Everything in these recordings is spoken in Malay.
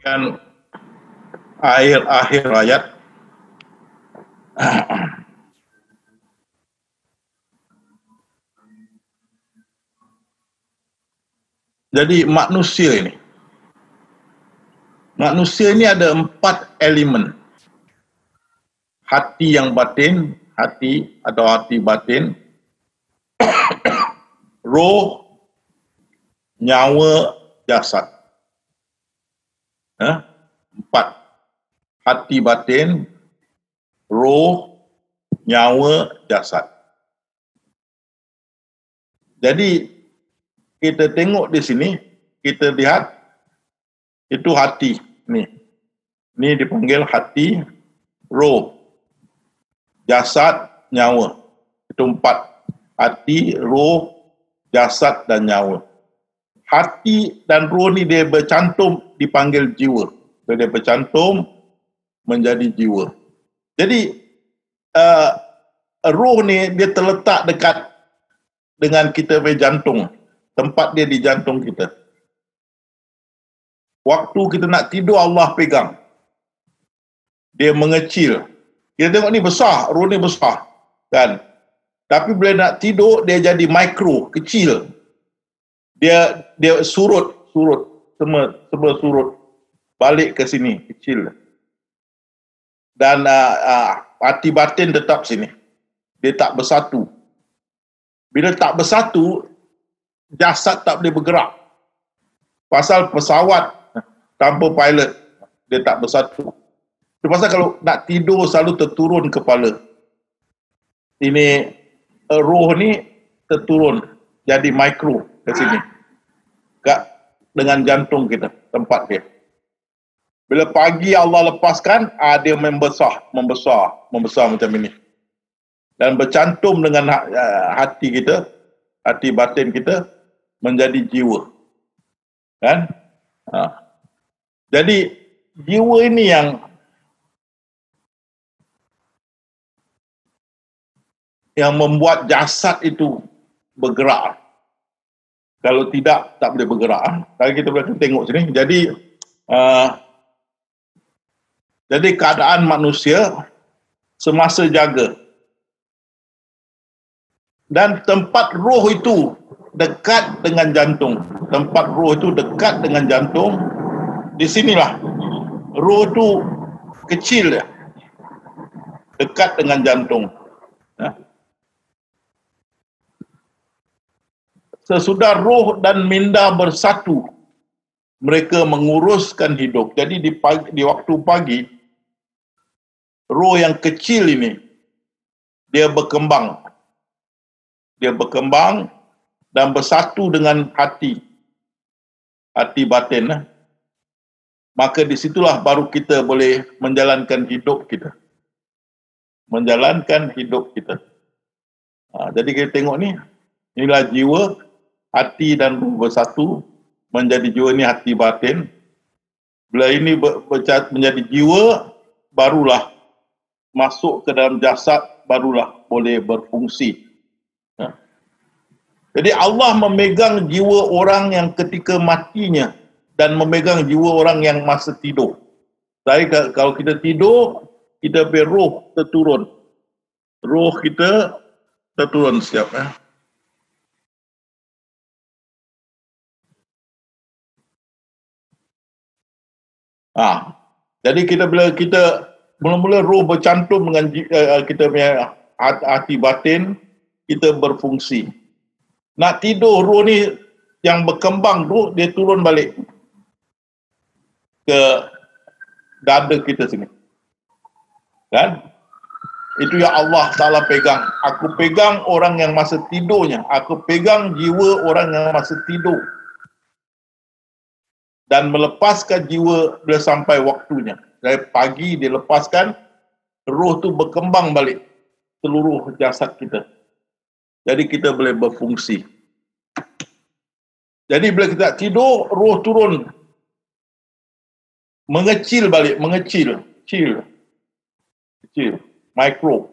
Kan akhir ayat jadi manusia ini ada 4 elemen. Hati yang batin, hati batin, roh, nyawa, jasad. 4. Hati batin, roh, nyawa, jasad. Jadi kita tengok di sini, kita lihat itu hati ni. Ni dipanggil hati, roh, jasad, nyawa. Itu 4. Hati, roh, jasad dan nyawa. Hati dan roh ni dia bercantum dipanggil jiwa. Dia bercantum menjadi jiwa. Jadi roh ni dia terletak dekat dengan kita punya jantung. Tempat dia di jantung kita. Waktu kita nak tidur Allah pegang. Dia mengecil. Kita tengok ni besar, roh ni besar. Kan? Tapi bila nak tidur dia jadi mikro, kecil. Dia surut, semua surut. Balik ke sini, kecil. Dan hati batin tetap sini. Dia tak bersatu. Bila tak bersatu, jasad tak boleh bergerak. Pasal pesawat tanpa pilot, dia tak bersatu. Itu pasal kalau nak tidur selalu terturun kepala. Ini roh ni terturun jadi mikro ke sini. Dengan jantung kita, tempat dia. Bila pagi Allah lepaskan, dia membesar macam ini. Dan bercantum dengan hati kita, hati batin kita menjadi jiwa. Kan? Jadi jiwa ini yang membuat jasad itu bergerak. Kalau tidak, tak boleh bergerak. Kalau kita boleh tengok sini. Jadi keadaan manusia semasa jaga. Dan tempat roh itu dekat dengan jantung. Tempat roh itu dekat dengan jantung. Di sinilah. Roh itu kecil. Dekat dengan jantung. Sesudah roh dan minda bersatu, mereka menguruskan hidup. Jadi di waktu pagi, roh yang kecil ini, dia berkembang. Dia berkembang dan bersatu dengan hati batin. Maka disitulah baru kita boleh menjalankan hidup kita. Menjalankan hidup kita. Jadi kita tengok ni, inilah jiwa, hati dan roh bersatu menjadi jiwa ni hati batin. Bila ini menjadi jiwa, barulah masuk ke dalam jasad, barulah boleh berfungsi. Jadi Allah memegang jiwa orang yang ketika matinya dan memegang jiwa orang yang masa tidur. Jadi kalau kita tidur, kita roh terturun. Roh kita terturun setiap. Jadi bila kita mula-mula roh bercantum dengan kita punya hati batin, kita berfungsi. Nak tidur, roh ni yang berkembang tu, dia turun balik ke dada kita sini. Kan? Itu yang Allah Ta'ala pegang. Aku pegang orang yang masa tidurnya. Aku pegang jiwa orang yang masa tidur. Dan melepaskan jiwa bila sampai waktunya. Dari pagi dilepaskan, roh tu berkembang balik seluruh jasad kita. Jadi kita boleh berfungsi. Jadi bila kita tidur, roh turun. Mengecil balik, mengecil. Kecil. Mikro.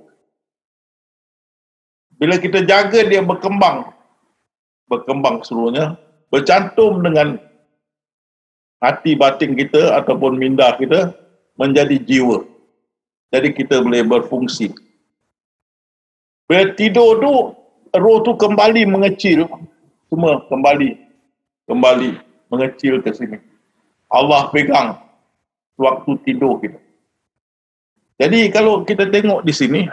Bila kita jaga, dia berkembang. Berkembang seluruhnya. Bercantum dengan hati batin kita ataupun minda kita menjadi jiwa. Jadi kita boleh berfungsi. Bila tidur tu, roh tu kembali mengecil. Semua kembali mengecil ke sini. Allah pegang waktu tidur kita. Jadi kalau kita tengok di sini,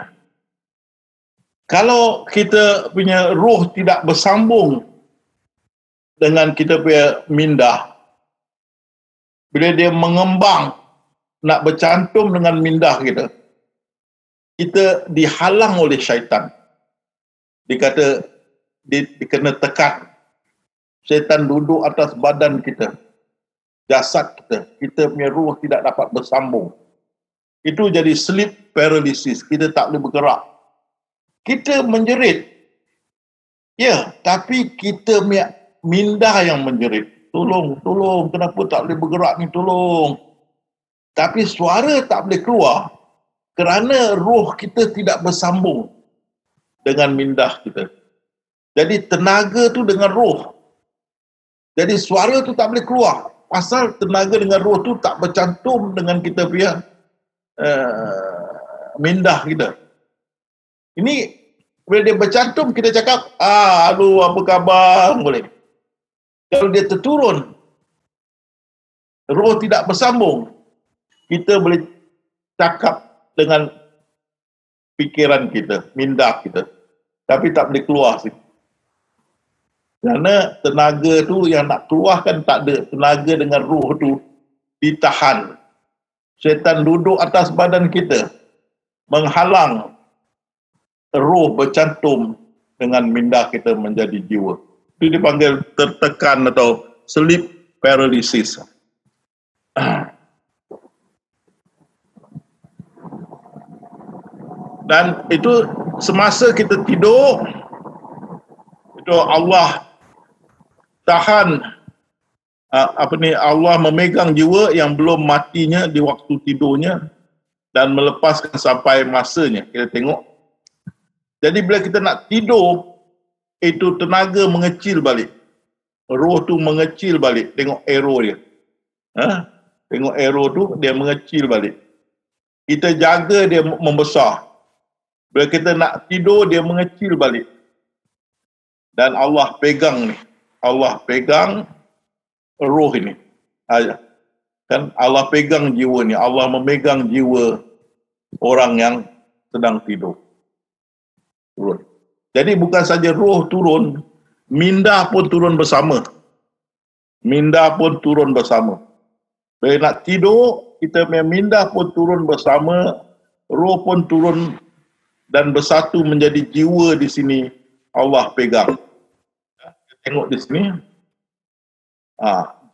kalau kita punya roh tidak bersambung dengan kita punya minda, bila dia mengembang nak bercantum dengan minda kita, kita dihalang oleh syaitan. Dikata dikena tekan. Syaitan duduk atas badan kita, jasad kita. Kita punya roh tidak dapat bersambung. Itu jadi sleep paralysis. Kita tak boleh bergerak. Kita menjerit. Ya, tapi kita punya minda yang menjerit. Tolong, kenapa tak boleh bergerak ni, tolong. Tapi suara tak boleh keluar kerana roh kita tidak bersambung dengan minda kita. Jadi tenaga tu dengan roh. Jadi suara tu tak boleh keluar. Pasal tenaga dengan roh tu tak bercantum dengan kita punya minda kita. Ini bila dia bercantum, kita cakap, aduh apa khabar, boleh. Kalau dia terturun, roh tidak bersambung, kita boleh cakap dengan fikiran kita, minda kita. Tapi tak boleh keluar sih. Kerana tenaga tu yang nak keluarkan tak ada. Tenaga dengan roh tu ditahan. Syaitan duduk atas badan kita, menghalang roh bercantum dengan minda kita menjadi jiwa. Itu dipanggil tertekan atau sleep paralysis. Dan itu semasa kita tidur, itu Allah tahan, Allah memegang jiwa yang belum matinya di waktu tidurnya dan melepaskan sampai masanya. Kita tengok. Jadi bila kita nak tidur, itu tenaga mengecil balik. Roh tu mengecil balik. Tengok arrow dia. Tengok arrow tu, dia mengecil balik. Kita jaga dia membesar. Bila kita nak tidur, dia mengecil balik. Dan Allah pegang ni. Allah pegang roh ini. Kan Allah pegang jiwa ni. Allah memegang jiwa orang yang sedang tidur. Turun. Jadi bukan saja roh turun, minda pun turun bersama. Minda pun turun bersama. Bila nak tidur, kita punya minda pun turun bersama, roh pun turun dan bersatu menjadi jiwa di sini. Allah pegang. Tengok di sini.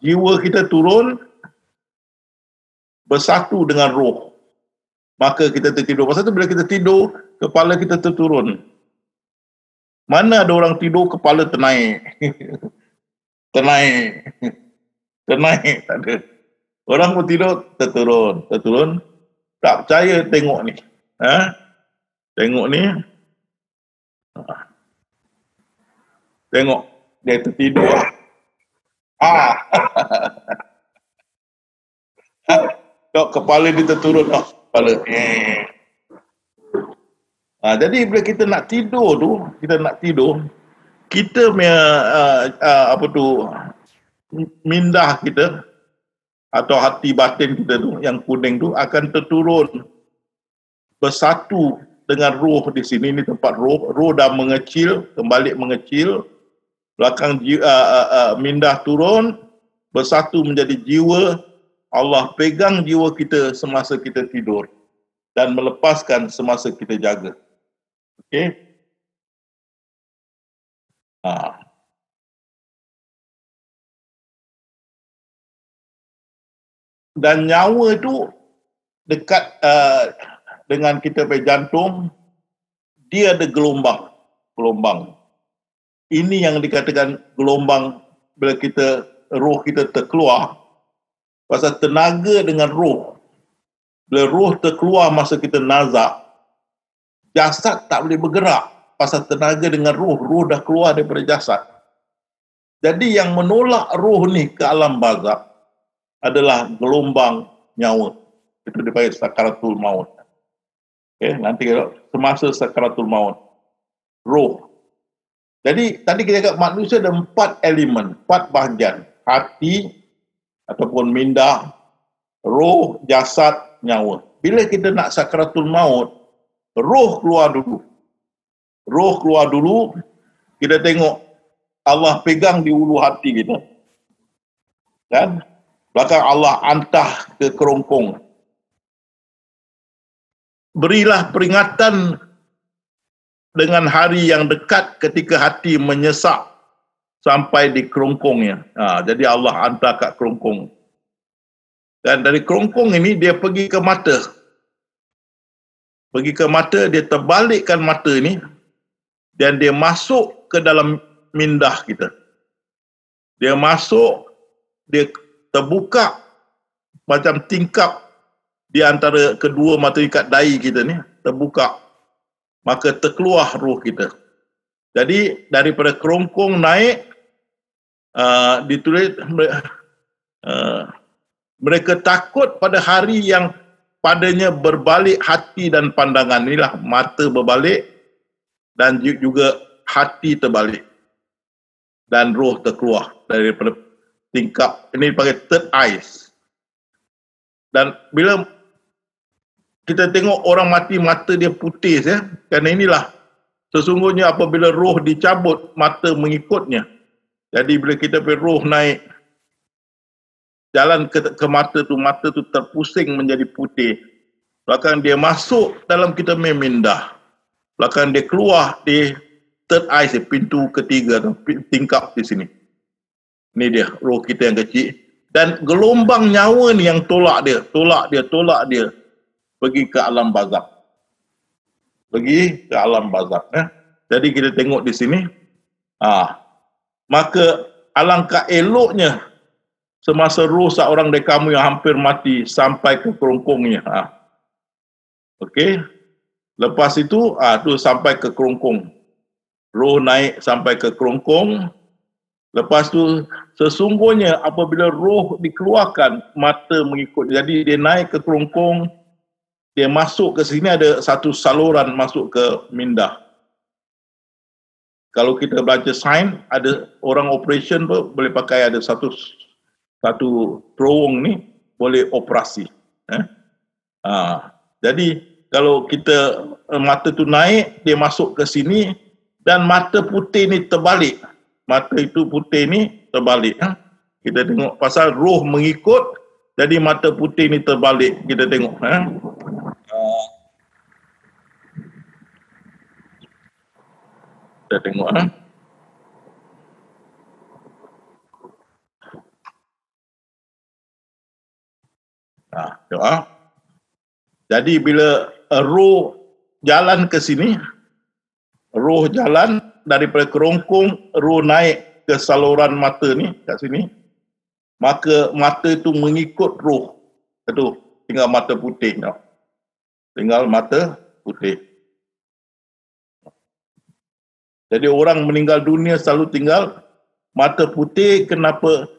Jiwa kita turun bersatu dengan roh. Maka kita tertidur. Pasal tu bila kita tidur, kepala kita terturun. Mana ada orang tidur kepala ternaik? Ternaik tak ada. Orang pun tidur terturun. Tak percaya, tengok ni. Tengok ni. Tengok dia tertidur. Tok kepala dia terturun. Kepala. Jadi bila kita nak tidur tu, kita punya minda kita atau hati batin kita tu yang kuning tu akan terturun bersatu dengan roh di sini. Ini tempat roh dah mengecil, kembali mengecil. Belakang minda turun, bersatu menjadi jiwa. Allah pegang jiwa kita semasa kita tidur dan melepaskan semasa kita jaga. Okey. Dan nyawa itu dekat dengan kita punya jantung, dia ada gelombang. Ini yang dikatakan gelombang bila roh kita terkeluar. Pasal tenaga dengan roh. Bila roh terkeluar masa kita nazak, jasad tak boleh bergerak. Pasal tenaga dengan roh dah keluar daripada jasad. Jadi yang menolak roh ni ke alam barzakh, adalah gelombang nyawa. Itu dipanggil sakaratul maut. Okay, nanti semasa sakaratul maut, roh. Jadi tadi kita kata manusia ada 4 elemen, 4 bahagian. Hati ataupun minda, roh, jasad, nyawa. Bila kita nak sakaratul maut, roh keluar dulu. Roh keluar dulu, kita tengok Allah pegang di ulu hati kita. Kan? Belakang Allah antah ke kerongkong. Berilah peringatan dengan hari yang dekat ketika hati menyesak sampai di kerongkongnya. Jadi Allah hantar kat kerongkong. Dan dari kerongkong ini dia pergi ke mata. Pergi ke mata, dia terbalikkan mata ini dan dia masuk ke dalam mindah kita. Dia masuk, dia terbuka macam tingkap di antara kedua mata ikat dahi kita ni, terbuka. Maka terkeluar roh kita. Jadi daripada kerongkong naik, ditulis mereka takut pada hari yang padanya berbalik hati dan pandangan. Inilah mata berbalik dan juga hati terbalik. Dan roh terkeluar daripada tingkap. Ini dipanggil third eyes. Dan bila kita tengok orang mati, mata dia putih, ya. Kerana inilah sesungguhnya apabila roh dicabut, mata mengikutnya. Jadi bila kita pergi roh naik, jalan ke mata tu terpusing menjadi putih. Belakang dia masuk dalam kita mindah. Belakang dia keluar di third eye, pintu ketiga, tingkap di sini. Ini dia, roh kita yang kecil. Dan gelombang nyawa ni yang tolak dia. Pergi ke alam barzakh. Pergi ke alam barzakh. Jadi kita tengok di sini. Maka alangkah eloknya semasa roh seorang dari kamu yang hampir mati sampai ke kerongkongnya. Okey. Lepas itu, tu sampai ke kerongkong. Roh naik sampai ke kerongkong. Lepas tu, sesungguhnya apabila roh dikeluarkan, mata mengikut. Jadi dia naik ke kerongkong, dia masuk ke sini, ada satu saluran masuk ke mindah. Kalau kita belajar sains, ada orang operation pun boleh pakai, ada satu terowong ni boleh operasi. Jadi kalau kita mata tu naik, dia masuk ke sini dan mata putih ni terbalik. Mata itu putih ni terbalik. Kita tengok pasal roh mengikut, jadi mata putih ni terbalik. Kita tengok. Kita tengok. Tengok. Jadi bila roh jalan ke sini, roh jalan daripada kerongkong, roh naik ke saluran mata ni, kat sini, maka mata itu mengikut roh. Itu tinggal mata putih. Tinggal mata putih. Jadi orang meninggal dunia selalu tinggal mata putih. Kenapa?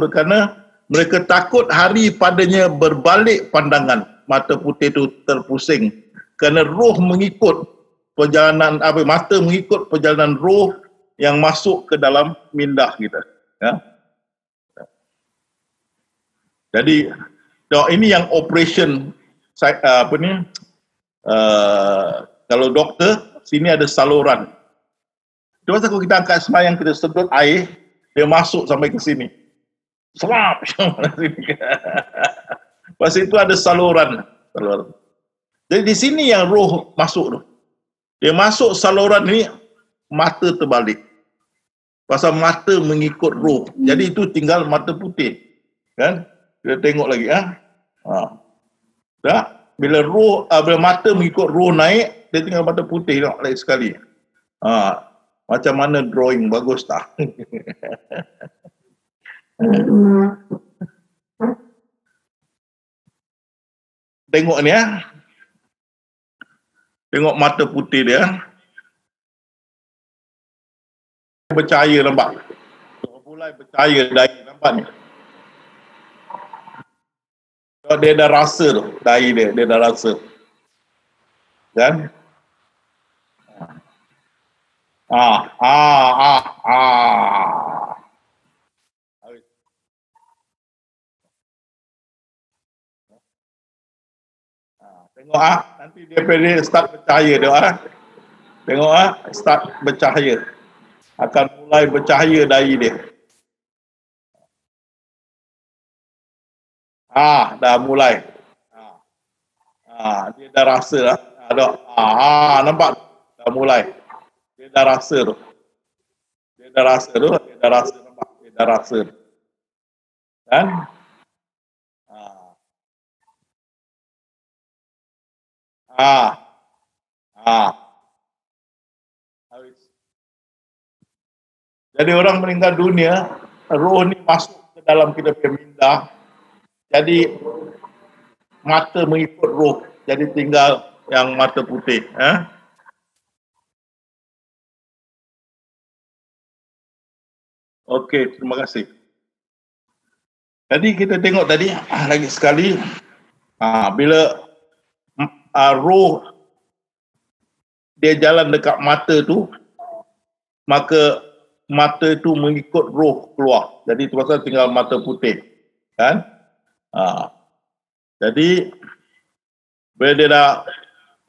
Kerana mereka takut hari padanya berbalik pandangan. Mata putih itu terpusing. Kerana roh mengikut perjalanan, mata mengikut perjalanan roh yang masuk ke dalam mindah kita. Jadi ini yang operation kalau doktor, sini ada saluran. Itu pasal kalau kita angkat semayang, kita sedut air, dia masuk sampai ke sini. Selap. Pasal itu ada saluran. Jadi di sini yang roh masuk tu. Dia masuk saluran ni, mata terbalik. Pasal mata mengikut roh. Jadi itu tinggal mata putih. Kan? Kita tengok lagi. Dah? Bila mata mengikut roh naik, dia tinggal mata putih. Tengok lagi sekali. Macam mana drawing, bagus tak? Tengok ni Tengok mata putih dia. Bercahaya, nampak? Mulai bercahaya dari, nampak ni? Dia dah rasa tu, dahi dia dah rasa. Kan? Ah. Tengok nanti dia start bercahaya dia Tengok start bercahaya. Akan mulai bercahaya dahi dia. Dah mulai. Dia dah rasa dah. Nampak? Dah mulai. Dia dah rasa tu. Dia dah rasa nampak. Dia dah rasa. Kan? Jadi orang meninggal dunia, roh ni masuk ke dalam kita punya minda. Jadi mata mengikut roh. Jadi tinggal yang mata putih. Okey, terima kasih. Jadi kita tengok tadi lagi sekali bila roh dia jalan dekat mata tu, maka mata itu mengikut roh keluar. Jadi tu pasal tinggal mata putih. Kan? Jadi bila dia dah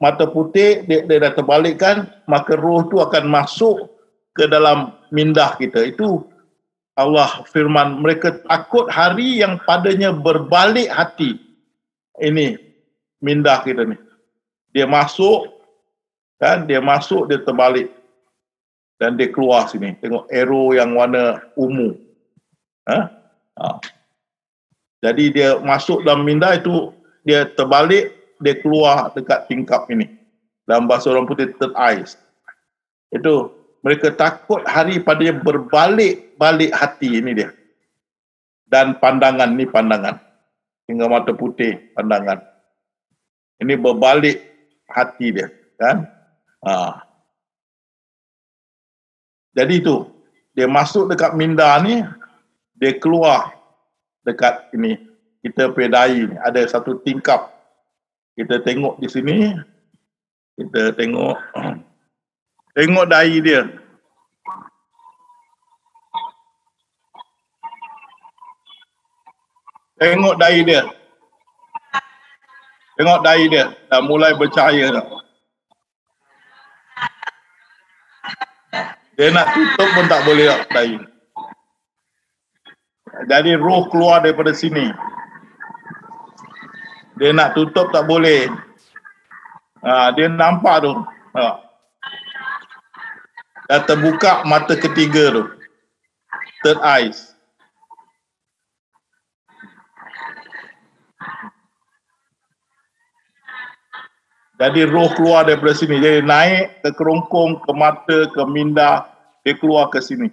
mata putih, dia dah terbalikkan, maka roh tu akan masuk ke dalam minda kita. Itu Allah firman, mereka takut hari yang padanya berbalik hati. Ini minda kita ni. Dia masuk, kan? Dia masuk, dia terbalik. Dan dia keluar sini. Tengok arrow yang warna ungu. Jadi dia masuk dalam minda itu, dia terbalik, dia keluar dekat tingkap ini. Dalam bahasa orang putih, third eyes. Itu, mereka takut hari padanya berbalik-balik hati, ini dia. Dan pandangan, ni pandangan. Tinggal mata putih, pandangan. Ini berbalik hati dia, kan? Jadi itu, dia masuk dekat minda ni, dia keluar dekat ini. Kita punya dahi ni, ada satu tingkap. Kita tengok di sini, kita tengok dahi dia. Tengok dahi dia. Tengok dahi dia, dah mulai bercahaya dah. Dia nak tutup pun tak boleh tak dahi. Jadi roh keluar daripada sini. Dia nak tutup tak boleh. Dia nampak tu. Dah terbuka mata ketiga tu. Third eyes. Jadi roh keluar daripada sini. Jadi naik ke kerongkong, ke mata, ke minda. Dia keluar ke sini.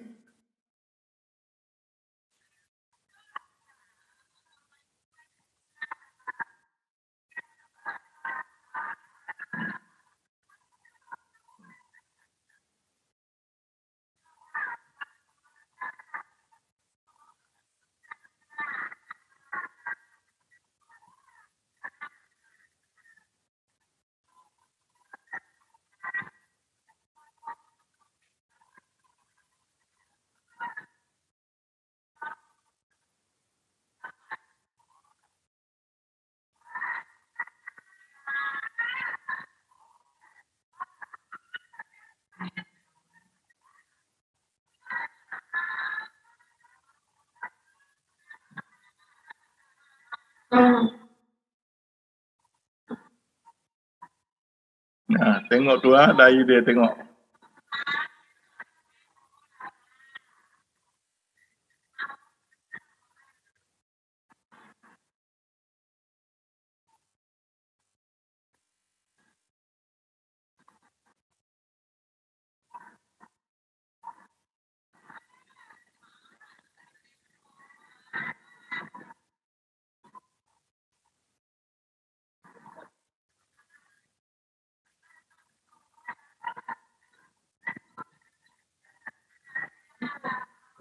Tengok tu dahi dia tengok.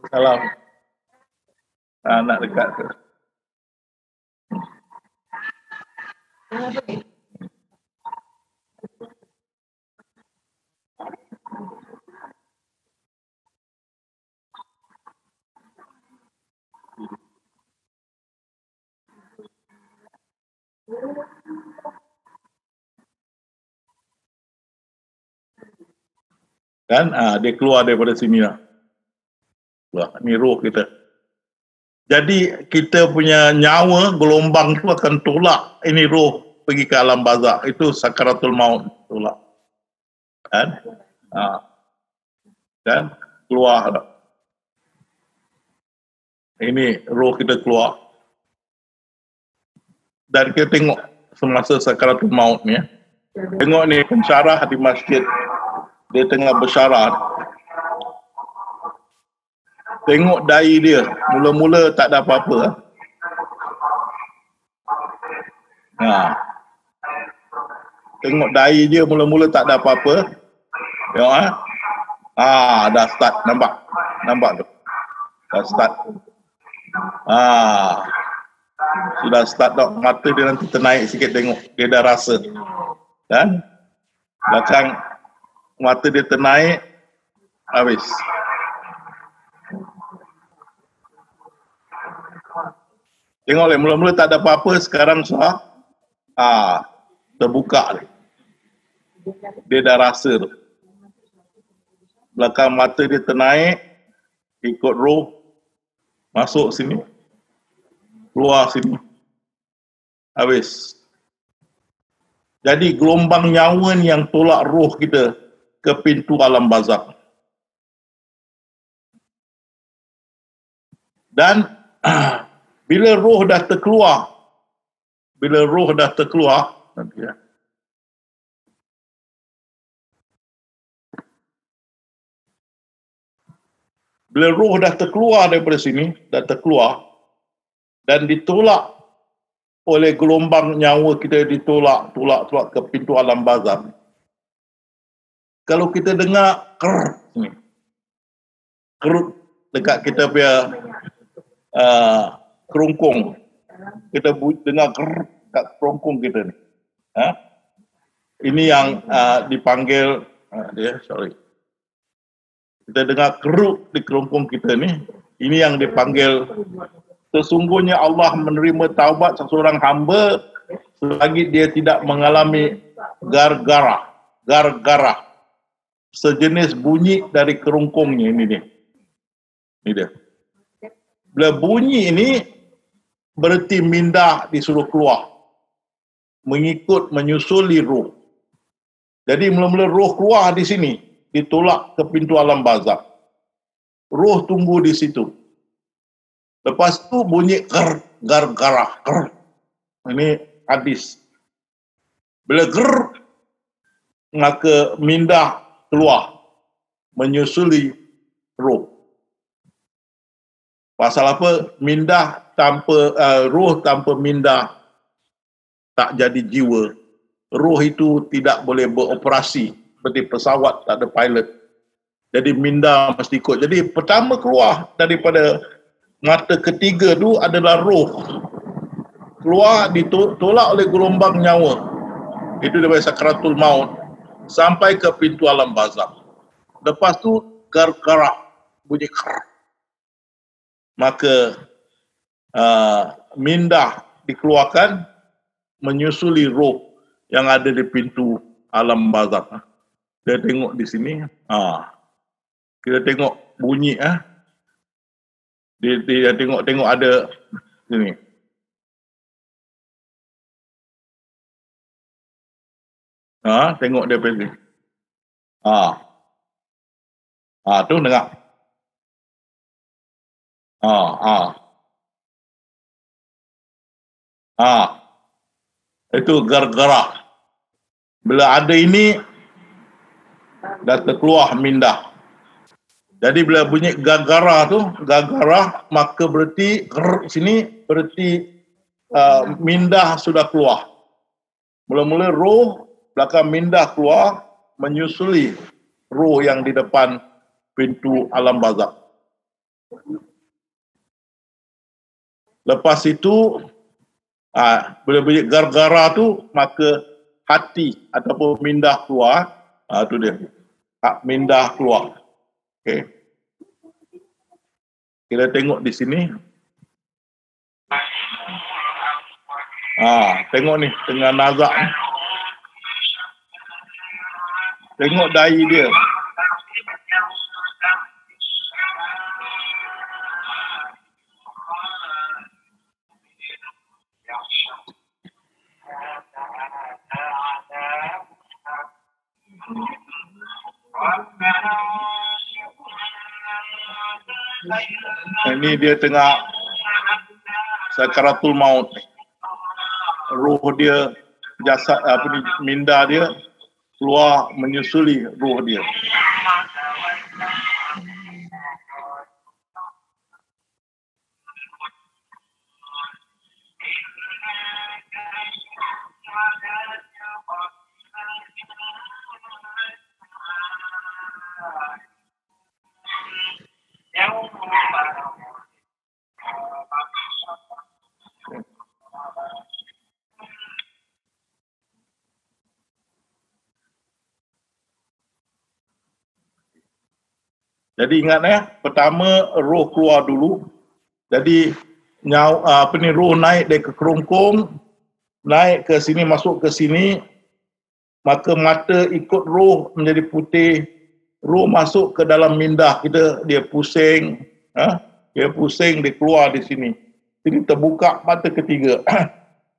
Salam. Nak dekat tu. Kan? Dia keluar daripada sini lah. Ni roh kita. Jadi kita punya nyawa, gelombang tu akan tolak ini roh pergi ke alam barzakh. Itu sakaratul maut tolak. Kan? Kan? Keluar dah. Ini roh kita keluar. Dan kita tengok semasa sakaratul maut ni. Tengok ni pensyarah di masjid. Dia tengah bersyarah. Tengok dahi dia. Mula-mula tak ada apa-apa. Tengok dahi dia mula-mula tak ada apa-apa. Tengok dah start. Nampak? Nampak tu? Dah start. Sudah start dah. Mata dia nanti ternaik sikit tengok. Dia dah rasa. Kan? Belakang mata dia ternaik. Habis. Tengok mula-mula tak ada apa-apa, sekarang sudah terbuka. Dia dah rasa tu. Belakang mata dia ternaik, ikut roh, masuk sini, keluar sini. Habis. Jadi gelombang nyawa ni yang tolak roh kita ke pintu alam barzakh. Dan bila roh dah terkeluar, nanti ya. Bila roh dah terkeluar daripada sini, dan ditolak oleh gelombang nyawa kita, ditolak ke pintu alam barzakh. Kalau kita dengar kerut dekat kita punya kerongkong, kita dengar kat kerongkong kita ni. Ini yang dipanggil kita dengar kerut di kerongkong kita ni. Ini yang dipanggil, sesungguhnya Allah menerima taubat seseorang hamba selagi dia tidak mengalami gargarah, sejenis bunyi dari kerongkongnya. Ini dia. Bila bunyi ini berarti minda disuruh keluar, menyusuli roh. Jadi mula-mula roh keluar di sini, ditolak ke pintu alam barzakh. Roh tunggu di situ. Lepas tu bunyi gargarah. Ini hadis. Bila maka minda keluar, menyusuli roh. Pasal apa? Minda tanpa roh tanpa minda tak jadi jiwa. Roh itu tidak boleh beroperasi seperti pesawat tak ada pilot. Jadi minda mesti ikut. Jadi pertama keluar daripada mata ketiga tu adalah roh. Keluar ditolak oleh gelombang nyawa. Itu daripada sakaratul maut sampai ke pintu alam barzakh. Lepas tu gargarah, bunyi maka minda dikeluarkan menyusuli roh yang ada di pintu alam barzakh. Kita tengok di sini. Kita tengok bunyi. Dia tengok ada sini. Tengok dia pergi. Tu dengar. Itu gargarah. Bila ada ini dah terkeluar minda. Jadi bila bunyi gargarah tu, maka berarti sini berarti minda sudah keluar. Mula-mula roh, belakang minda keluar menyusuli roh yang di depan pintu alam barzakh. Lepas itu Bila bunyi gar-gara tu, maka hati ataupun minda keluar. Tu dia. Minda keluar. Okey. Kita tengok di sini. Tengok ni, tengah nazak ni. Tengok dahi dia. Ini dia tengah sakaratul maut. Roh dia, jasad minda dia keluar menyusuli roh dia. Jadi ingat pertama roh keluar dulu. Jadi roh naik dari ke kerongkong, naik ke sini, masuk ke sini, maka mata ikut roh menjadi putih. Roh masuk ke dalam minda kita, dia pusing, dia keluar di sini. Jadi terbuka mata ketiga.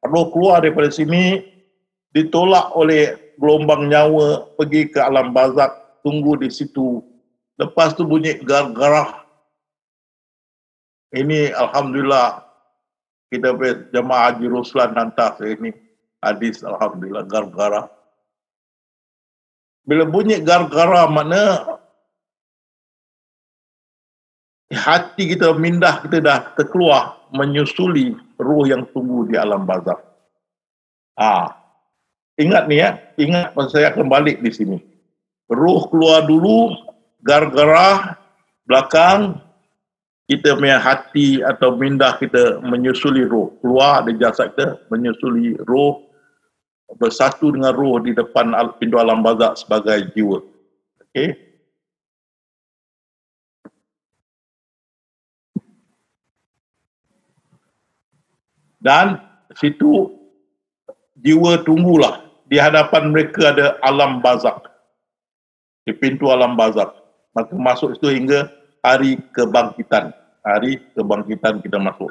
Roh keluar daripada sini, ditolak oleh gelombang nyawa pergi ke alam barzakh, tunggu di situ. Lepas tu bunyi gar-garah. Ini Alhamdulillah kita jemaah Haji Ruslan hantar saya ini hadis, Alhamdulillah, gar-garah. Bila bunyi gar-garah makna hati kita, minda kita dah terkeluar menyusuli roh yang tunggu di alam barzakh. Ingat ni ingat saya akan balik di sini. Roh keluar dulu, gar-garah, belakang kita punya hati atau minda kita menyusuli roh, keluar dari jasad kita, menyusuli roh, bersatu dengan roh di depan pintu alam barzakh sebagai jiwa. Okey. Dan situ jiwa tunggulah, di hadapan mereka ada alam barzakh, di pintu alam barzakh. Maka masuk itu hingga hari kebangkitan. Hari kebangkitan kita masuk.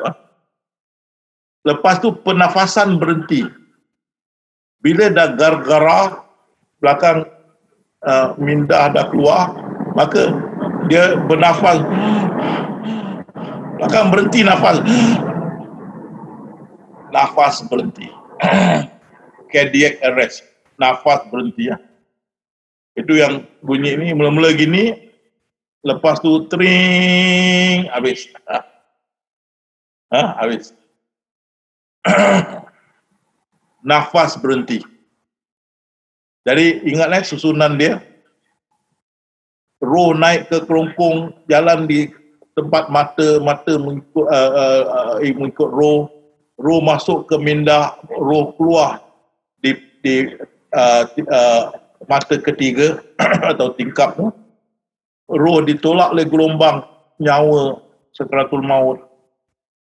Lepas tu pernafasan berhenti. Bila dah gar-garah, belakang minda dah keluar, maka dia bernafas. Belakang berhenti nafas. Nafas berhenti. Cardiac arrest. Nafas berhenti. Itu yang bunyi ni mula-mula gini. Lepas tu tring, habis. Habis. Nafas berhenti. Jadi ingatlah susunan dia. Roh naik ke kerongkong, jalan di tempat mata mengikut roh. Roh masuk ke minda, roh keluar di mata ketiga atau tingkap tu. Roh ditolak oleh gelombang nyawa sakaratul maut,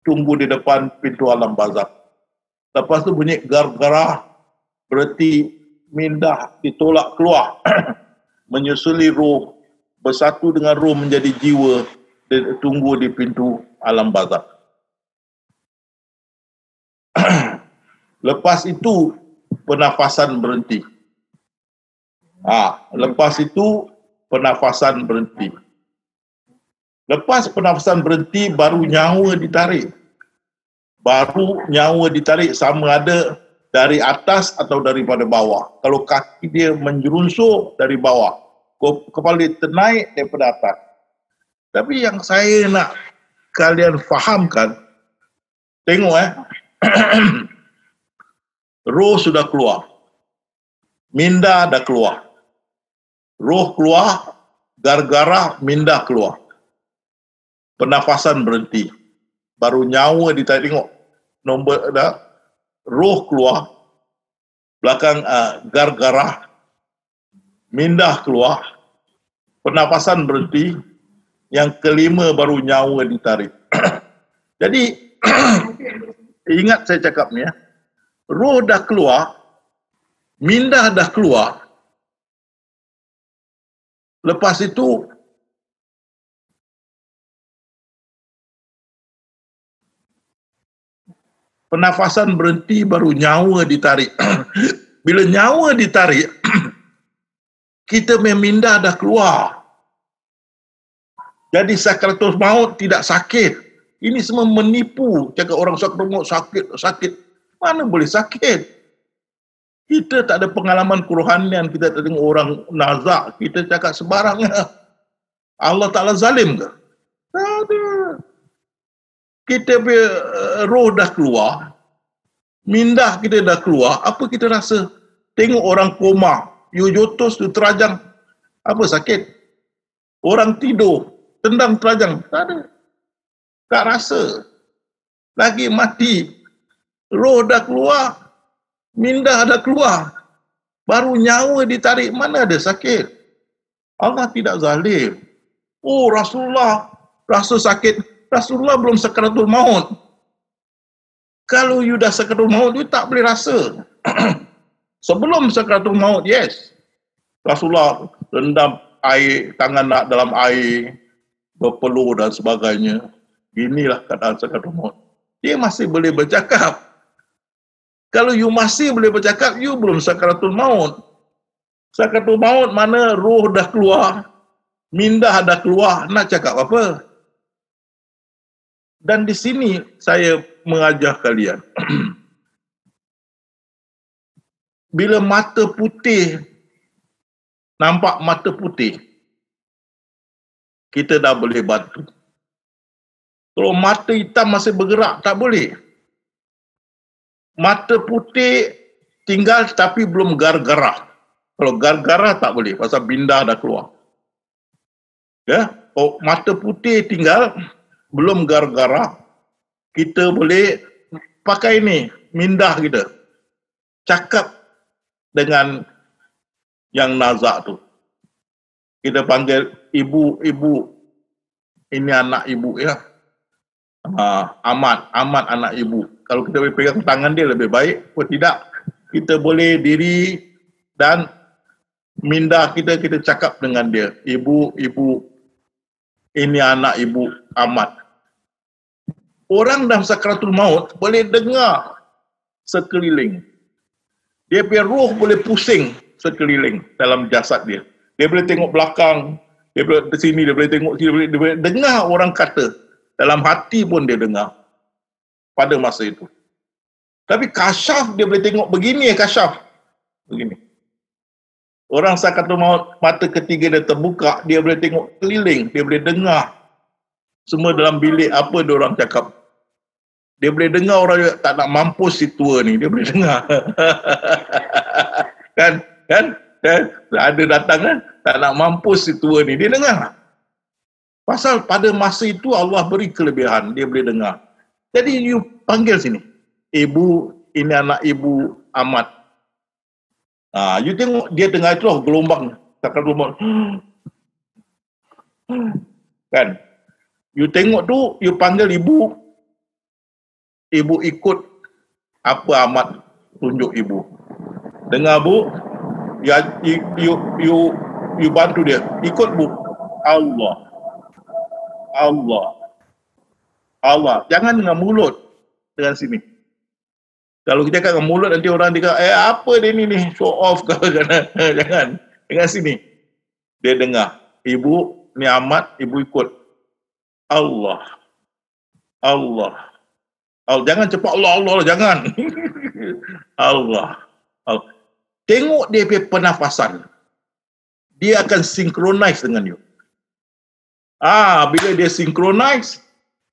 tunggu di depan pintu alam barzakh. Lepas tu bunyi gar-garah, berarti minda ditolak keluar menyusuli roh, bersatu dengan roh menjadi jiwa, tunggu di pintu alam barzakh. Lepas itu pernafasan berhenti. Lepas itu pernafasan berhenti. Lepas pernafasan berhenti, baru nyawa ditarik. Baru nyawa ditarik, sama ada dari atas atau daripada bawah. Kalau kaki dia menjerunsuk dari bawah, kepala dia ternaik daripada atas. Tapi yang saya nak kalian fahamkan, tengok roh sudah keluar. Minda dah keluar. Roh keluar, gar-garah, minda keluar. Pernafasan berhenti. Baru nyawa ditarik, tengok nombor dah, roh keluar, belakang gargarah, mindah keluar, pernafasan berhenti, yang kelima baru nyawa ditarik. Jadi, ingat saya cakap ni ya, roh dah keluar, mindah dah keluar, lepas itu pernafasan berhenti baru nyawa ditarik. Bila nyawa ditarik, kita memindah dah keluar. Jadi sakratul maut tidak sakit. Ini semua menipu. Cakap orang sakratul maut sakit. Mana boleh sakit? Kita tak ada pengalaman kerohanian. Kita tak tengok orang nazak. Kita cakap sembarang. Allah Ta'ala zalim ke? Tak ada. Kita punya roh dah keluar. Mindah kita dah keluar. Apa kita rasa? Tengok orang koma. You jotos, you terajang. Apa sakit? Orang tidur. Tendang terajang. Tak ada. Tak rasa. Lagi mati. Roh dah keluar. Mindah dah keluar. Baru nyawa ditarik. Mana ada sakit? Allah tidak zalim. Oh, Rasulullah rasa sakit. Rasulullah belum sakratul maut. Kalau you dah sakratul maut, you tak boleh rasa. Sebelum sakratul maut, yes. Rasulullah rendam air, tangan nak dalam air, berpeluh dan sebagainya. Inilah keadaan sakratul maut. Dia masih boleh bercakap. Kalau you masih boleh bercakap, you belum sakratul maut. Sakratul maut mana roh dah keluar, mindah dah keluar, nak cakap apa? Dan di sini saya mengajar kalian. Bila mata putih, nampak mata putih, kita dah boleh bantu. Kalau mata hitam masih bergerak, tak boleh. Mata putih tinggal tapi belum gargarah. Kalau gargarah tak boleh, pasal bindah dah keluar. Ya, oh, mata putih tinggal, belum gargarah, kita boleh pakai ni, mindah kita. Cakap dengan yang nazak tu. Kita panggil ibu, ini anak ibu ya. Amat anak ibu. Kalau kita boleh pegang tangan dia lebih baik, atau tidak, kita boleh diri dan mindah kita cakap dengan dia. Ibu, ini anak ibu Amat. Orang dalam sakratul maut boleh dengar sekeliling. Dia punya roh boleh pusing sekeliling dalam jasad dia. Dia boleh tengok belakang, dia boleh di sini, dia boleh tengok sini, dia boleh dengar orang kata. Dalam hati pun dia dengar pada masa itu. Tapi kasyaf dia boleh tengok begini, kasyaf. Begini. Orang sakratul maut, mata ketiga dia terbuka, dia boleh tengok keliling, dia boleh dengar semua dalam bilik apa dia orang cakap. Dia boleh dengar orang tak nak mampus si tua ni, dia boleh dengar. kan? Ada datang kan, tak nak mampus si tua ni, dia dengar. Pasal pada masa itu Allah beri kelebihan, dia boleh dengar. Jadi you panggil sini, ibu, ini anak ibu Amat. You tengok dia tengah itu gelombang sakratul maut. Kan? You tengok tu, you panggil ibu, ibu ikut apa Amat tunjuk ibu. Dengar bu, you bantu dia. Ikut bu. Allah. Jangan dengan mulut, dengan sini. Kalau kita cakap dengan mulut, nanti orang dia kata, apa dia ni, show off ke? Jangan. Dengan sini. Dia dengar. Ibu, ni Amat, ibu ikut. Allah. Jangan cepat Allah, jangan. Allah. Tengok dia punya pernafasan. Dia akan synchronize dengan you. Bila dia synchronize,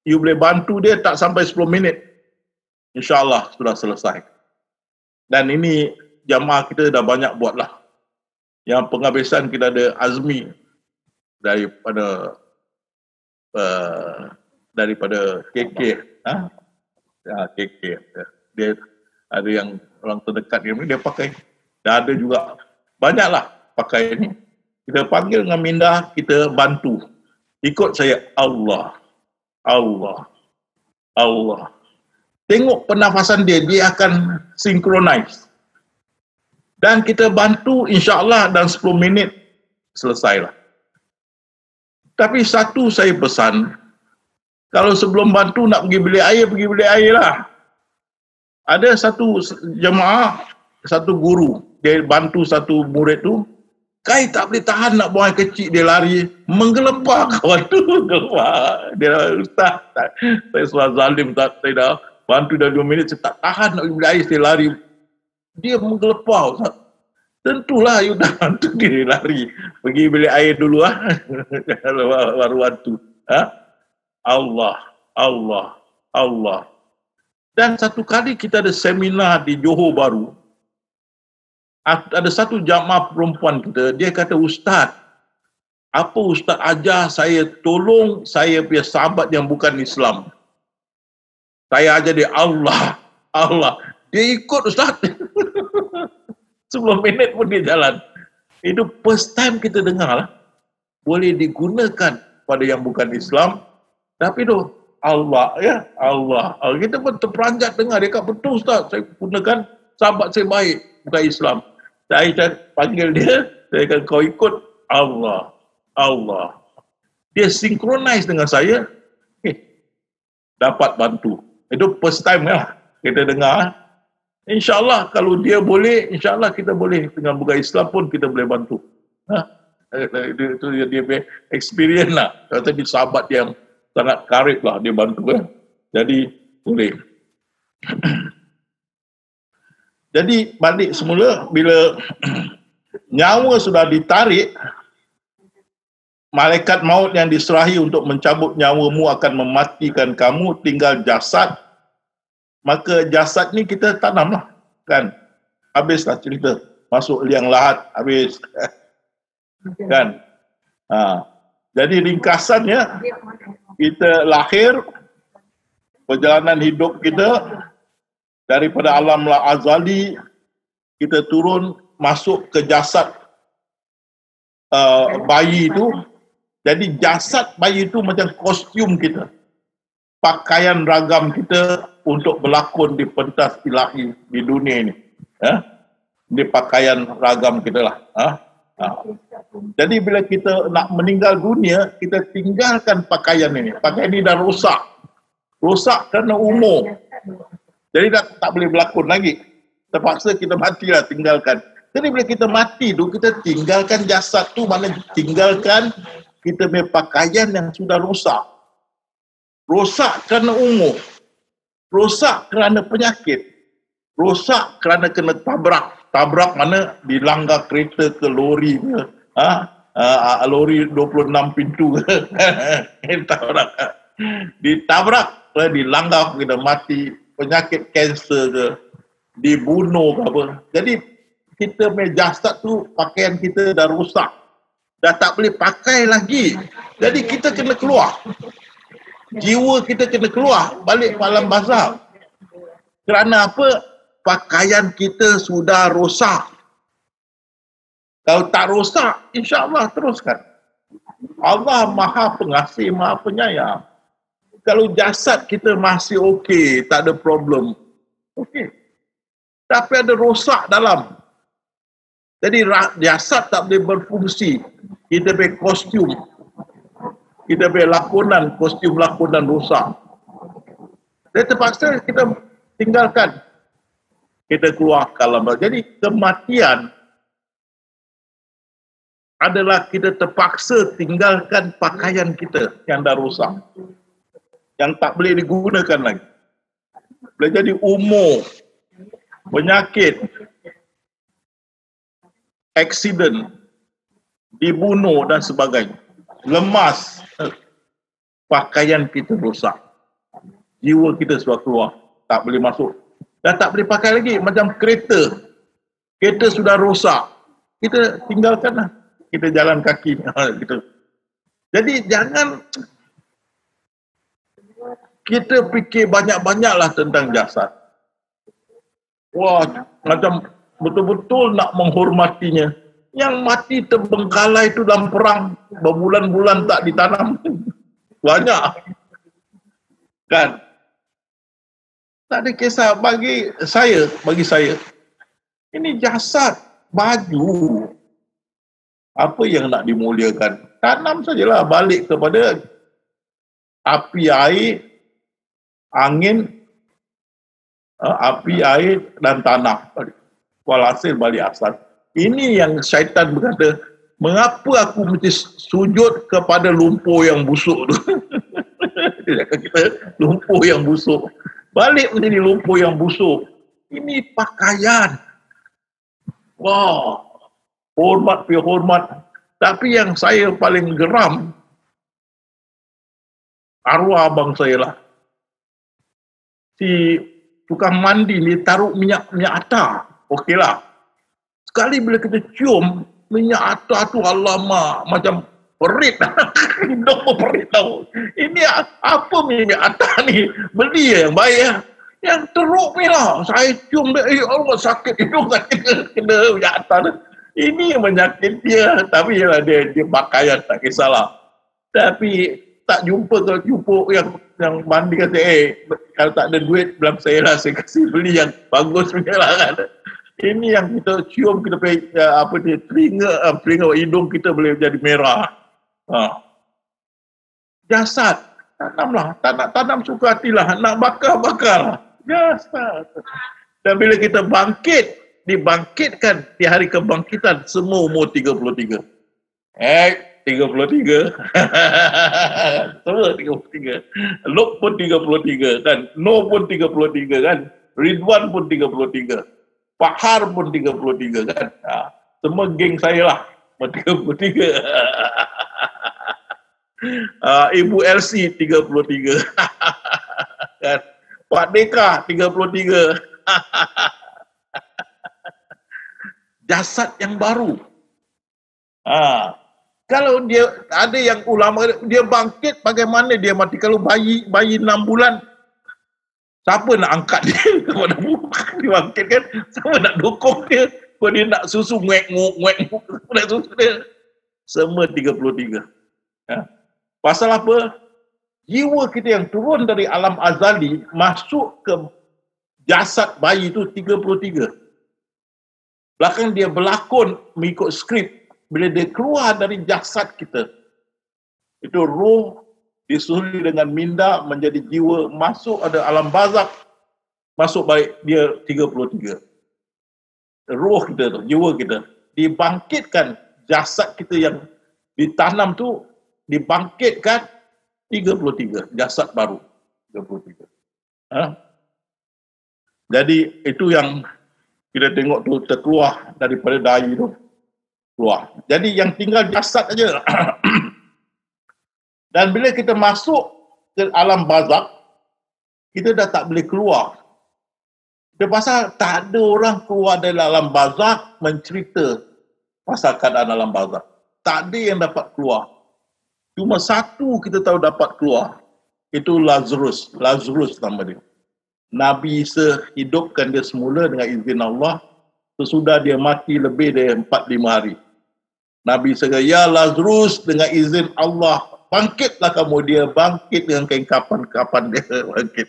you boleh bantu dia tak sampai 10 minit. InsyaAllah sudah selesai. Dan ini jamaah kita dah banyak buatlah. Yang penghabisan kita ada Azmi daripada KK. KK. Dia ada yang orang terdekat dia pakai. Dan ada juga banyaklah pakai ini. Kita panggil dengan minda, kita bantu. Ikut saya, Allah, Allah, Allah. Tengok pernafasan dia, dia akan synchronize. Dan kita bantu, insya-Allah dalam 10 minit selesailah. Tapi satu saya pesan, kalau sebelum bantu nak pergi beli air lah. Ada satu jemaah, satu guru, dia bantu satu murid tu, Kai tak boleh tahan nak buang air kecil, dia lari, menggelepar kawan tu, menggelepar. Dia, Ustaz, saya salah zalim, saya dah bantu dah 2 minit, saya tak tahan nak beli air, saya lari. Dia menggelepar, Ustaz. Tentulah you dah bantu dia lari. Pergi beli air dulu lah. Baru bantu. Allah, Allah, Allah. Dan satu kali kita ada seminar di Johor Bahru. Ada satu jamaah perempuan kita, dia kata, Ustaz, apa Ustaz ajar saya, tolong saya punya sahabat yang bukan Islam. Saya ajar dia, Allah, Allah. Dia ikut Ustaz. 10 minit pun dia jalan. Itu first time kita dengar lah. Boleh digunakan pada yang bukan Islam. Tapi tu, Allah, ya, Allah. Kita pun terperanjat dengar. Dia kata, betul Ustaz, saya gunakan sahabat saya baik, bukan Islam. Saya panggil dia, saya kata, kau ikut Allah, Allah. Dia synchronize dengan saya, dapat bantu. Itu first time lah kita dengar. InsyaAllah kalau dia boleh, insyaAllah kita boleh. Dengan bukan Islam pun kita boleh bantu. Itu dia punya experience lah. Kata dia sahabat yang sangat karib lah, dia bantu. Jadi boleh. Jadi balik semula, bila nyawa sudah ditarik, malaikat maut yang diserahi untuk mencabut nyawamu akan mematikan kamu, tinggal jasad. Maka jasad ni kita tanam lah, kan? Habislah cerita. Masuk liang lahat, habis. Kan? Jadi ringkasannya, kita lahir, perjalanan hidup kita, daripada alam azali, kita turun, masuk ke jasad bayi itu. Jadi jasad bayi itu macam kostum kita. Pakaian ragam kita untuk berlakon di pentas ilahi di dunia ini. Ini pakaian ragam kita lah. Jadi bila kita nak meninggal dunia, kita tinggalkan pakaian ini. Pakaian ini dah rosak. Rosak kerana umur. Jadi tak boleh berlakon lagi. Terpaksa kita matilah, tinggalkan. Jadi bila kita mati tu, kita tinggalkan jasad tu, mana tinggalkan kita punya pakaian yang sudah rosak. Rosak kerana umur. Rosak kerana penyakit. Rosak kerana kena tabrak. Tabrak mana? Dilanggar kereta ke lori ke. Lori 26 pintu ke. Tabrak. Ditabrak, dilanggar, kita mati. Penyakit kanser ke, dibunuh ke apa. Jadi kita punya jasad tu, pakaian kita dah rosak. Dah tak boleh pakai lagi. Jadi kita kena keluar. Jiwa kita kena keluar, balik ke alam barzakh. Kerana apa? Pakaian kita sudah rosak. Kalau tak rosak, insya-Allah teruskan. Allah Maha Pengasih, Maha Penyayang. Kalau jasad kita masih okey, tak ada problem. Okey. Tapi ada rosak dalam. Jadi jasad tak boleh berfungsi. Kita punya kostum. Kita punya lakonan, kostum lakonan rosak. Jadi terpaksa kita tinggalkan. Kita keluar ke alam. Jadi kematian adalah kita terpaksa tinggalkan pakaian kita yang dah rosak. Yang tak boleh digunakan lagi. Boleh jadi umur, penyakit, aksiden, dibunuh dan sebagainya. Lemas, pakaian kita rosak. Jiwa kita sudah keluar, tak boleh masuk. Dan tak boleh pakai lagi, macam kereta. Kereta sudah rosak, kita tinggalkanlah. Kita jalan kaki. Jadi jangan kita fikir banyak-banyaklah tentang jasad. Wah, macam betul-betul nak menghormatinya. Yang mati terbengkalai itu dalam perang, berbulan-bulan tak ditanam. Banyak. Kan? Tak ada kisah bagi saya. Ini jasad, baju. Apa yang nak dimuliakan? Tanam sajalah, balik kepada api, air, angin, api, air dan tanah. Walhasil balik asal. Ini yang syaitan berkata, mengapa aku mesti sujud kepada lumpur yang busuk tu? Dia cakap kita lumpur yang busuk. Balik menjadi lumpur yang busuk. Ini pakaian. Wah, hormat. Tapi yang saya paling geram, arwah abang saya lah. Si tukang mandi ni taruh minyak atar. Okeylah. Sekali bila kita cium, minyak atar tu alamak, macam perit. Hidung pun perit tau. Ini apa minyak atar ni? Beli yang baik ya. Yang teruk ni lah. Saya cium dia, Allah sakit hidung, sakit kena minyak atar. Ini menyakit dia. Tapi yalah, dia pakaian, tak kisahlah. Tapi tak jumpa yang mandi kata, kalau tak ada duit, bilang saya lah, saya kasih beli yang bagus punya lah kan. Ini yang kita cium, kita pergi, telinga hidung kita boleh jadi merah. Jasad, tanamlah. Tak nak tanam suka hatilah, nak bakar. Jasad. Dan bila kita dibangkitkan di hari kebangkitan, semua umur 33. 33. Semua 33. Lok pun 33 kan. No pun 33 kan. Ridwan pun 33. Pak Har pun 33 kan. Semua geng saya lah. 33. Ibu LC 33. Kan. Pak Deka 33. Jasad yang baru. Kalau dia ada yang ulama, dia bangkit bagaimana dia mati? Kalau bayi 6 bulan, siapa nak angkat dia kepada muka? Dia bangkit kan? Siapa nak dukung dia? Kalau dia nak susu, nguek-nguek, nak susu dia. Semua 33. Pasal apa? Jiwa kita yang turun dari alam azali masuk ke jasad bayi itu 33. Belakang dia berlakon mengikut skrip. Bila dia keluar dari jasad kita, itu roh disuli dengan minda menjadi jiwa, masuk ada alam barzakh, masuk balik dia 33. Roh kita tu, jiwa kita dibangkitkan, jasad kita yang ditanam tu dibangkitkan 33, jasad baru 33. Jadi itu yang kita tengok tu terkeluar daripada dahi tu. Keluar. Jadi yang tinggal jasad aja. Dan bila kita masuk ke alam barzakh, kita dah tak boleh keluar. Dia pasal tak ada orang keluar dari alam barzakh mencerita pasal keadaan alam barzakh. Tak ada yang dapat keluar. Cuma satu kita tahu dapat keluar. Itu Lazarus. Lazarus nama dia. Nabi Isa hidupkan dia semula dengan izin Allah. Sesudah dia mati lebih dari 4-5 hari. Nabi Isa kata, ya Lazarus, dengan izin Allah, bangkitlah kamu. Dia bangkit dengan kain kapan dia bangkit.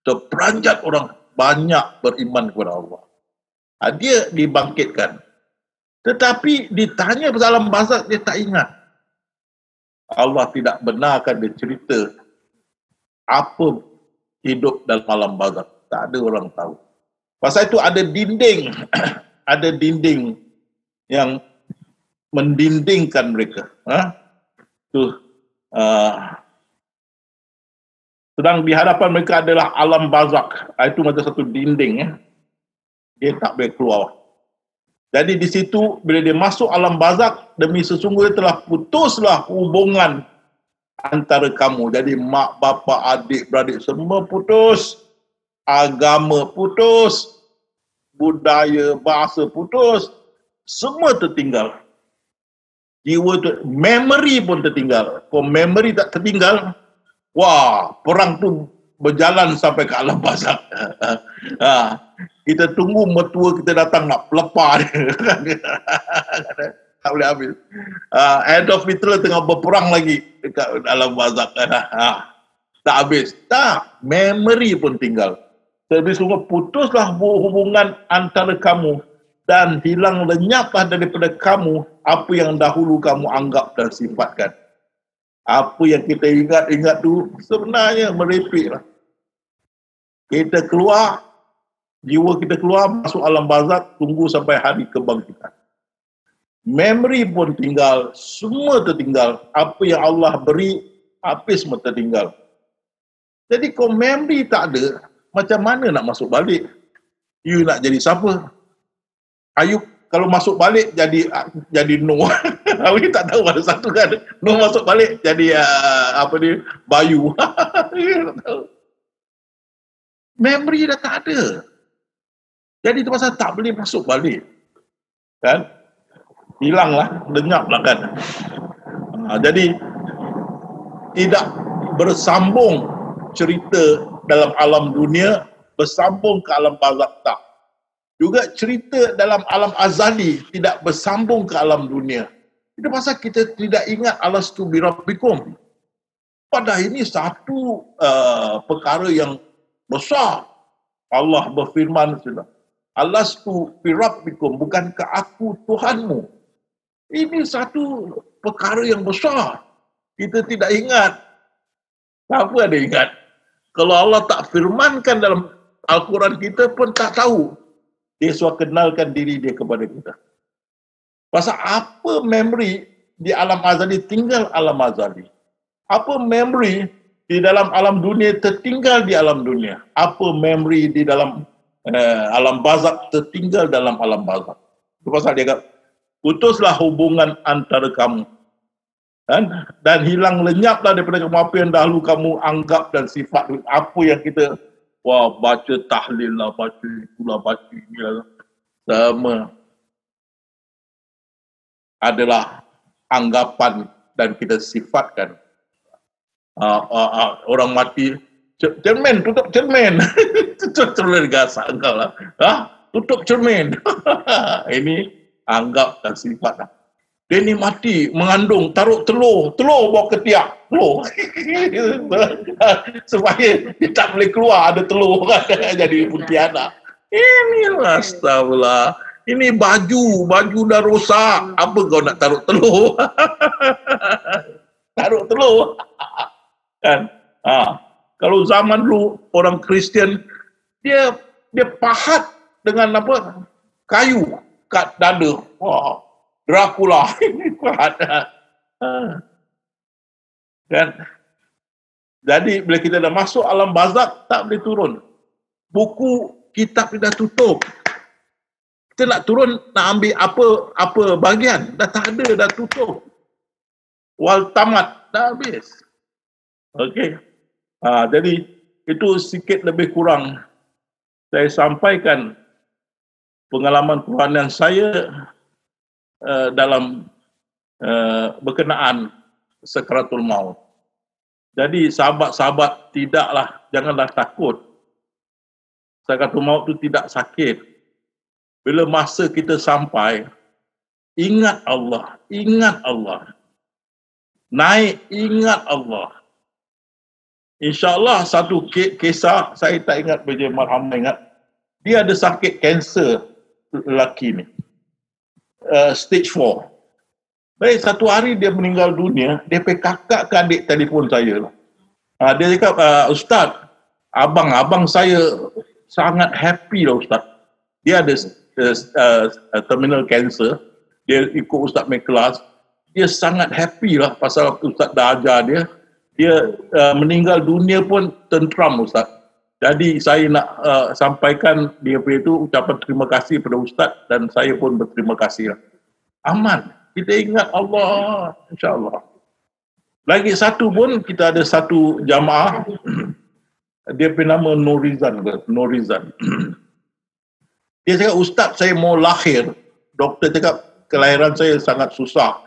Terperanjat orang banyak beriman kepada Allah. Dia dibangkitkan. Tetapi ditanya pasal alam barzakh, dia tak ingat. Allah tidak benarkan dia cerita apa hidup dalam alam barzakh. Tak ada orang tahu. Pasal itu ada dinding. Ada dinding yang mendindingkan mereka. Sedang di hadapan mereka adalah alam barzakh. Itu macam satu dinding. Dia tak boleh keluar. Jadi di situ, bila dia masuk alam barzakh, demi sesungguhnya telah putuslah hubungan antara kamu. Jadi mak, bapa, adik, beradik semua putus. Agama putus. Budaya, bahasa putus. Semua tertinggal. Jiwa tu, memory pun tertinggal. Kalau memory tak tertinggal, wah, perang tu berjalan sampai ke alam barzakh. Kita tunggu mertua kita datang nak pelepah dia. Tak boleh habis. Adolf Hitler tengah berperang lagi dekat dalam bazar. Tak habis. Tak. Memory pun tinggal. Jadi semua putuslah hubungan antara kamu dan hilang lenyaplah daripada kamu apa yang dahulu kamu anggap dan sifatkan. Apa yang kita ingat tu sebenarnya merepek lah. Kita keluar, jiwa kita keluar, masuk alam barzakh, tunggu sampai hari kebangkitan. Memory pun tinggal, semua tertinggal. Apa yang Allah beri, habis semua tertinggal. Jadi kalau memory tak ada, macam mana nak masuk balik? You nak jadi siapa? Ayub kalau masuk balik jadi Nuh. Awak tak tahu ada satu kan. Nuh masuk balik jadi Bayu. Tak tahu. Memory dah tak ada. Jadi itu pasal tak boleh masuk balik. Kan? Hilanglah, lenyaplah kan. Jadi tidak bersambung cerita dalam alam dunia bersambung ke alam barzakh tak. Juga cerita dalam alam azali tidak bersambung ke alam dunia. Itu pasal kita tidak ingat alastu birabbikum. Padahal ini satu perkara yang besar. Allah berfirman sudah. Alastu birabbikum, bukankah aku Tuhanmu? Ini satu perkara yang besar. Kita tidak ingat. Siapa ada ingat? Kalau Allah tak firmankan dalam Al-Quran, kita pun tak tahu. Dia suruh kenalkan diri dia kepada kita. Pasal apa memory di alam azali tinggal alam azali. Apa memory di dalam alam dunia tertinggal di alam dunia. Apa memory di dalam alam barzakh tertinggal dalam alam barzakh. Itu pasal dia kata, putuslah hubungan antara kamu. Dan hilang lenyaplah daripada kamu apa yang dahulu kamu anggap dan sifat. Apa yang kita baca tahlil lah, baca itulah, baca inilah. Sama adalah anggapan dan kita sifatkan. Orang mati, cermin, tutup cermin. Cermin gasak engkau lah. Tutup cermin. Ini anggap dan sifat lah. Dia ni mati, mengandung, taruh telur bawa ke tiak, telur. Supaya dia tak boleh keluar, ada telur kan, jadi puntianak. Ini astagfirullah. Ini baju dah rosak. Apa kau nak taruh telur? Taruh telur. Kan? Kalau zaman dulu orang Kristian, dia pahat dengan apa? Kayu kat dada. Wah. Dracula ini kuat. Kan? Jadi bila kita dah masuk alam barzakh tak boleh turun. Buku kitab dah tutup. Kita nak turun nak ambil apa bahagian dah tak ada, dah tutup. Wal tamat dah habis. Okey. Jadi itu sikit lebih kurang saya sampaikan pengalaman kerohanian saya dalam berkenaan sakaratul maut. Jadi sahabat-sahabat janganlah takut. Sakaratul maut itu tidak sakit. Bila masa kita sampai, ingat Allah. Naik, ingat Allah. InsyaAllah satu kisah, saya tak ingat B.J. Marhamah ingat. Dia ada sakit kanser lelaki ni. Stage 4. Baik, satu hari dia meninggal dunia, dia pergi kakak ke adik telefon saya. Dia cakap, Ustaz, abang saya sangat happy lah Ustaz. Dia ada terminal cancer, dia ikut Ustaz main kelas, dia sangat happy lah pasal Ustaz dah ajar dia. Dia meninggal dunia pun tentram Ustaz. Jadi saya nak sampaikan dia itu ucapan terima kasih kepada Ustaz dan saya pun berterima kasih. Aman. Kita ingat Allah, insya-Allah. Lagi satu pun kita ada satu jamaah dia bernama Norizan. Dia cakap, Ustaz saya mau lahir. Doktor cakap kelahiran saya sangat susah.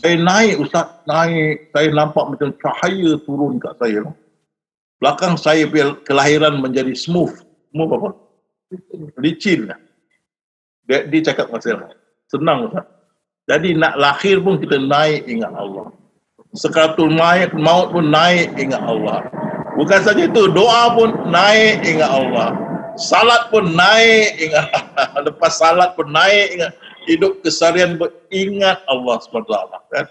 Saya naik Ustaz, saya nampak macam cahaya turun kat saya. Belakang saya kelahiran menjadi smooth. Smooth apa? licin. Dia cakap masalah. Senang Ustaz. Jadi nak lahir pun kita naik ingat Allah. Sekaratul maut pun naik ingat Allah. Bukan saja itu, doa pun naik ingat Allah. Salat pun naik ingat Allah. Lepas salat pun naik ingat. Hidup keseharian pun ingat Allah SWT. Kan?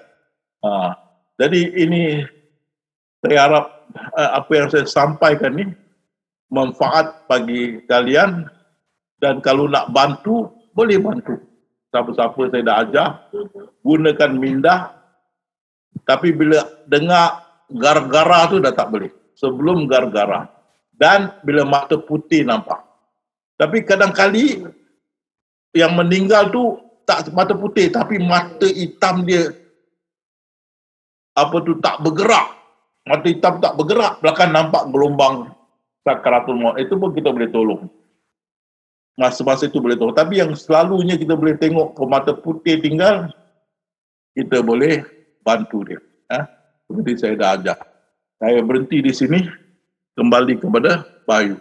Jadi ini saya harap apa yang saya sampaikan ni manfaat bagi kalian, dan kalau nak bantu boleh bantu. Siapa-siapa saya dah ajar gunakan mindah, tapi bila dengar gar-gara tu dah tak boleh. Sebelum gar-gara dan bila mata putih nampak. Tapi kadang-kali yang meninggal tu tak mata putih tapi mata hitam dia tak bergerak. Mata hitam tak bergerak, belakang nampak gelombang sakaratul maut. Itu pun kita boleh tolong. Masa-masa itu boleh tolong. Tapi yang selalunya kita boleh tengok mata putih tinggal, kita boleh bantu dia. Seperti saya dah ajar. Saya berhenti di sini, kembali kepada Bayu.